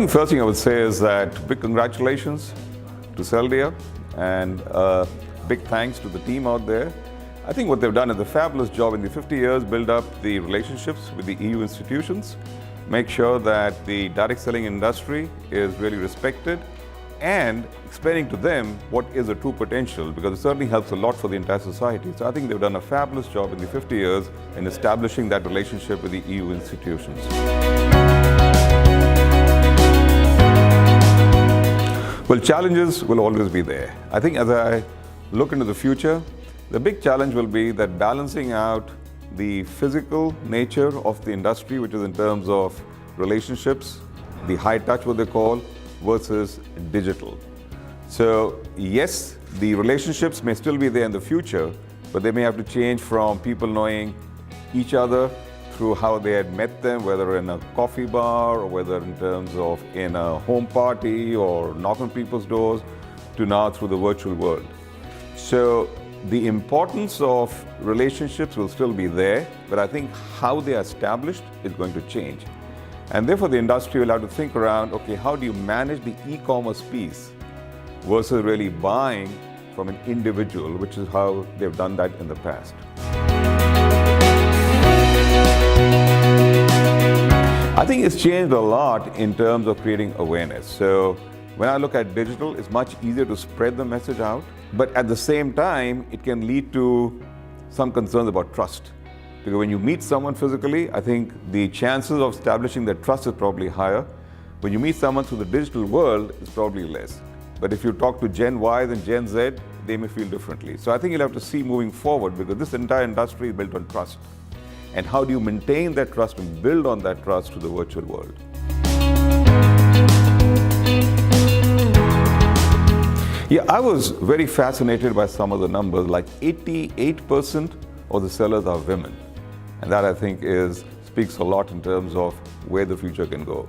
think the first thing I would say is that big congratulations to Seldia and big thanks to the team out there. I think what they've done is a fabulous job in the 50 years, build up the relationships with the EU institutions, make sure that the direct selling industry is really respected, and explaining to them what is the true potential, because it certainly helps a lot for the entire society. So I think they've done a fabulous job in the 50 years in establishing that relationship with the EU institutions. Well, challenges will always be there. I think as I look into the future, the big challenge will be that balancing out the physical nature of the industry, which is in terms of relationships, the high touch, what they call, versus digital. So yes, the relationships may still be there in the future, but they may have to change from people knowing each other through how they had met them, whether in a coffee bar or whether in terms of in a home party or knock on people's doors, to now through the virtual world. So the importance of relationships will still be there, but I think how they are established is going to change. And therefore the industry will have to think around, okay, how do you manage the e-commerce piece versus really buying from an individual, which is how they've done that in the past. I think it's changed a lot in terms of creating awareness. So when I look at digital, it's much easier to spread the message out, but at the same time, it can lead to some concerns about trust. Because when you meet someone physically, I think the chances of establishing that trust is probably higher. When you meet someone through the digital world, it's probably less. But if you talk to Gen Y and Gen Z, they may feel differently. So I think you'll have to see moving forward, because this entire industry is built on trust. And how do you maintain that trust and build on that trust to the virtual world? Yeah, I was very fascinated by some of the numbers, like 88% of the sellers are women. And that I think speaks a lot in terms of where the future can go.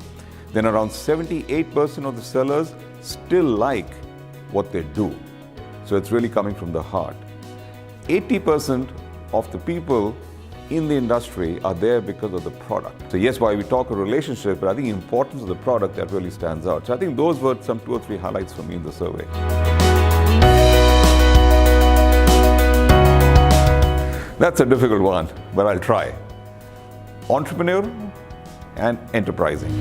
Then around 78% of the sellers still like what they do. So it's really coming from the heart. 80% of the people in the industry are there because of the product. So yes, while we talk a relationship, but I think the importance of the product that really stands out. So I think those were some 2 or 3 highlights for me in the survey. That's a difficult one, but I'll try. Entrepreneur and enterprising.